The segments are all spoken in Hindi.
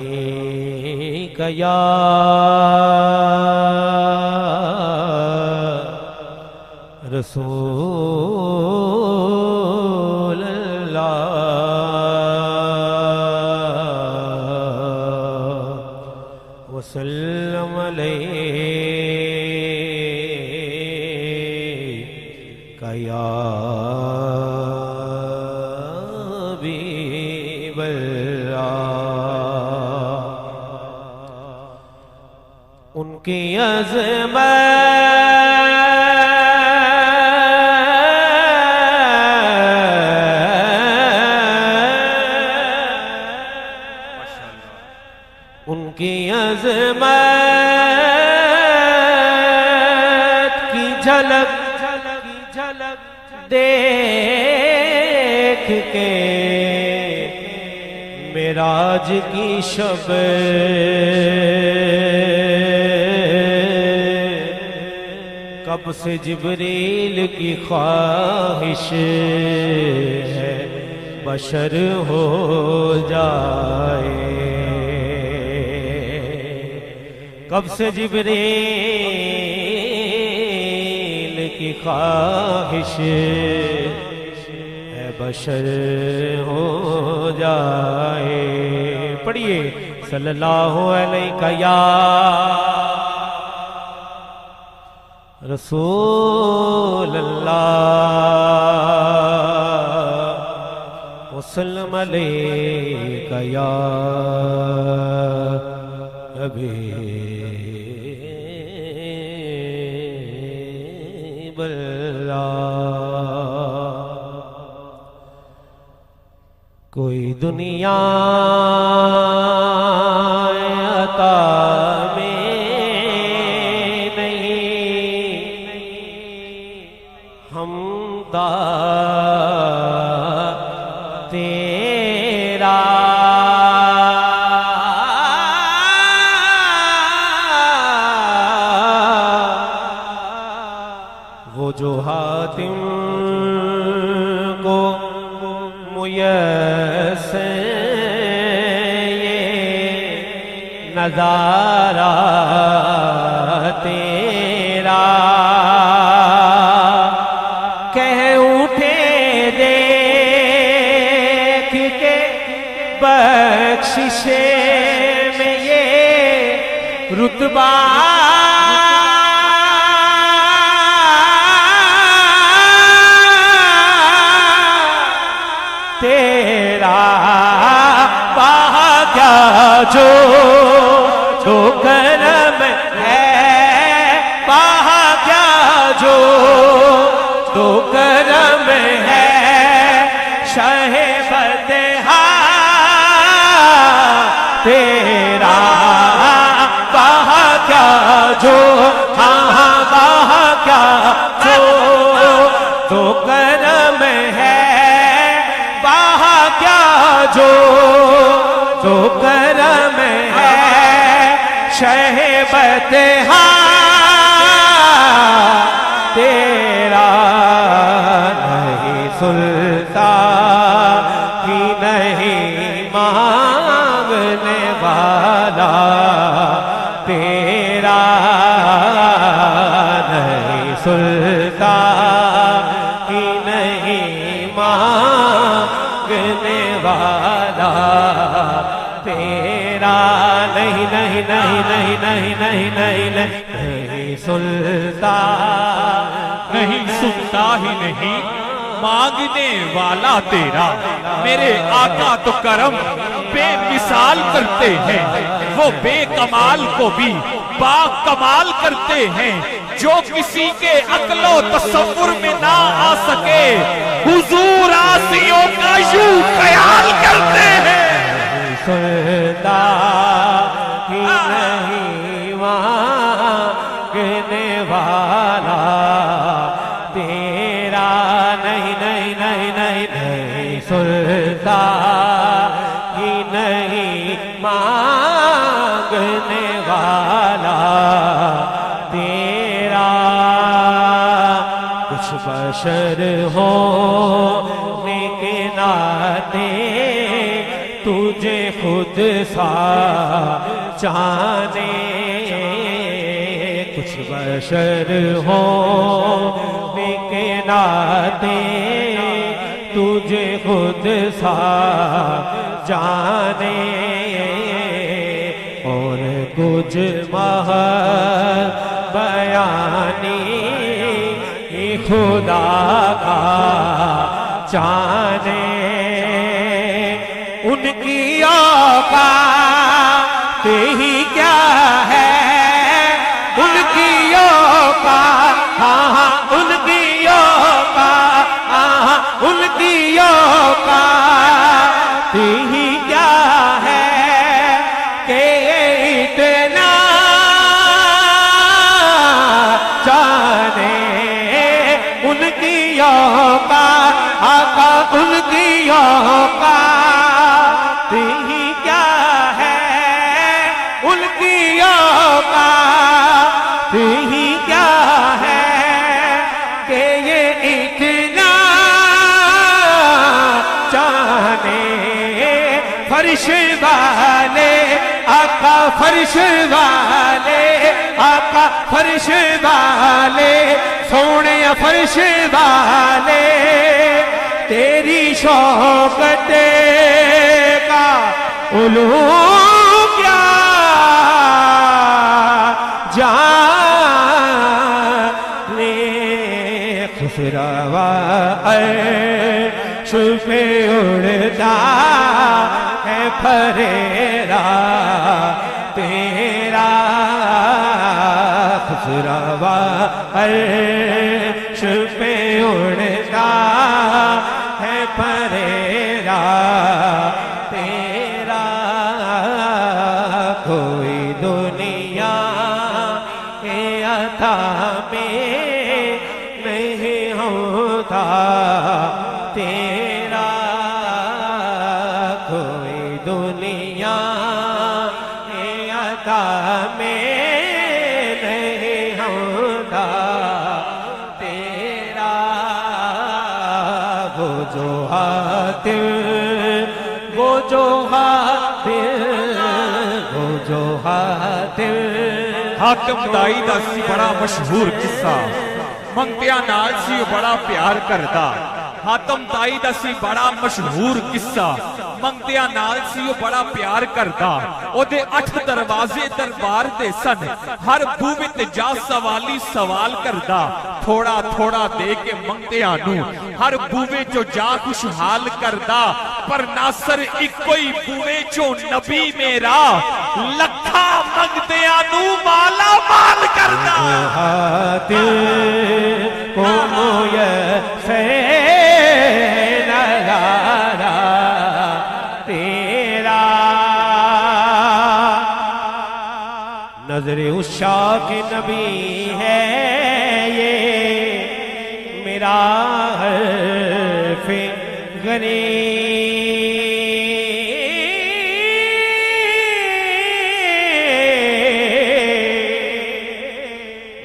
या रसूल अल्लाह वसल्लम अलैका या उनकी अज़मत की झलक देख के मेराज की शब कब से जिब्रील की ख्वाहिश है बशर हो जाए, कब से जिब्रील की ख्वाहिश है बशर हो जाए। पढ़िए सल्लल्लाहु अलैहि या रसूल अल्लाह वसल्लम अलैका या हबीब अल्लाह। कोई दुनिया अता तेरा वो जो हातिम को मुयस्सर ये नजारा तेरा बख्शिशे में ये रुतबा तेरा भाग्य जो करम है, भाग्य जो करम है शाहे फतेहा तेरा भाग्य जो भाग्य जो करम है, भाग्य जो करम है शहबतहा तेरा नहीं सुल्तान की नहीं मांगने वाला तेरा नहीं सुल्तान की नहीं मांगने वाला तेरा नहीं नहीं नहीं नहीं नहीं नहीं नहीं नहीं सुल्तान नहीं सुनता ही नहीं मांगने वाला तेरा। मेरे आका तो करम बेमिसाल करते हैं, वो बेकमाल को भी बाकमाल करते हैं। जो किसी के अक्लो तसव्वुर में ना आ सके हुजूर आसियों का यूं ख्याल करते हैं। सुनता ही नहीं मांगने वाला तेरा नहीं नहीं नहीं नहीं नहीं सुनता ही नहीं मांगने वाला तेरा। कुछ बशर हो के नाते तू तुझे खुद सा जाने कुछ बशर हो के नाते तुझे खुद सा जाने और कुछ बयानी खुदा का जाने उनकी औकात ही क्या है उनकी औकात हाँ उनकी औकात हाँ उनकी औकात ही क्या है कि इतना जाने उनकी औकात आका उनकी औकात ही क्या है उनकी औकात ही क्या है कि ये इतना जाने फर्श वाले आका फर्श वाले आका फर्श वाले सोने फर्श वाले तेरी शौकत का उलूम क्या जाने खुसरवा अर्श पे उड़ता है फरेरा तेरा खुसरवा अर्श पे उड़ता है फरेरा तेरा कोई दुनिया के अता में नहीं होता तेरा कोई दुनिया के अता में नहीं होता तेरा वो जो हातिम वो जो हातिम वो जो हातिम हाकम दाई दा सी बड़ा मशहूर किस्सा मंगतिया नाल सी बड़ा प्यार करदा हातम ताई दा सी बड़ा मशहूर किस्सा मंगतिया नाल सी बड़ा प्यार करदा ओदे 8 दरवाजे दरबार दे सन हर बूवे ते जा सवाली सवाल करदा थोड़ा थोड़ा दे के मंगतिया नू हर बूवे चो जा खुशहाल करदा पर नासर इको ही बूवे चो नबी मेरा लखा मंगतिया नू माला माल करदा को से नजारा तेरा नजरे उस शाह के नबी है ये मेरा हर्फ़े गनी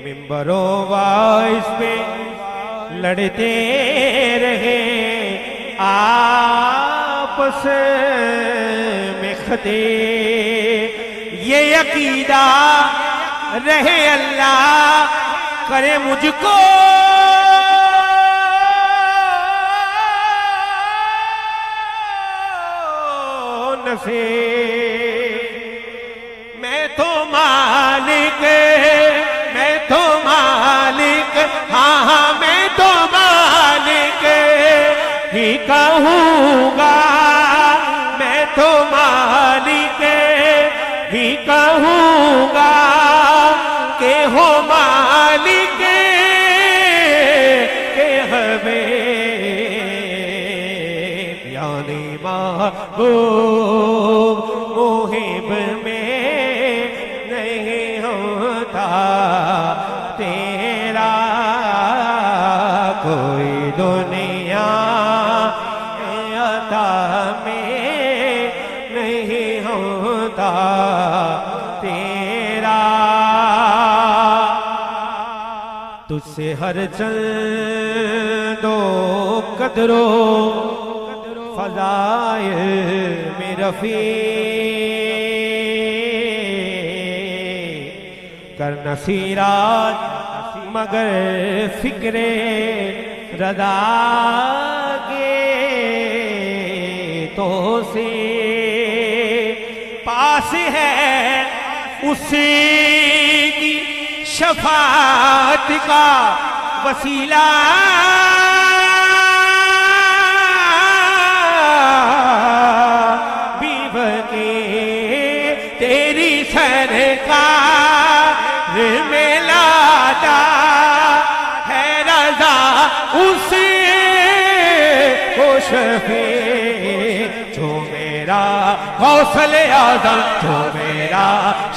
मिंबरों वाइस पे लड़ते रहे आपस में खते ये अकीदा रहे अल्लाह करे मुझको नसीब मैं तो मालिक मैं तो मालिक हाँ हाँ मैं तो मालिक ही कहूँगा मैं तो मालिक ही कहूँगा के हो मालिक के हमें यानी महबूब मुहिब में नहीं होता तेरा कोई दुनिया अता में नहीं होता तेरा तुझसे हर चल दो कदरो फजाए मेरे रफी कर नसीरात मगर फिक्रे रदा के तो से पास है उसी की शफात का वसीला बीव के तेरी सरकार में लादा है रजा उसे को शफे जो मेरा गौसल आज़म जो मेरा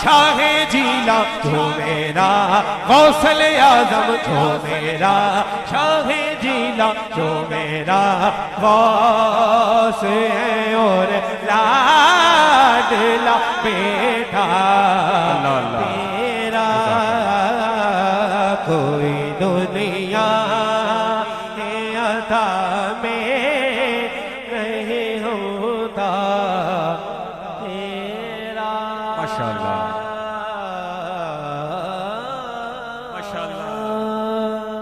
शाह जीला जो मेरा गौसल आज़म जो मेरा शाह जीला जो मेरा गौस है और लाडला बेटा तेरा कोई दुनिया अता में नहीं होता तेरा। माशाअल्लाह।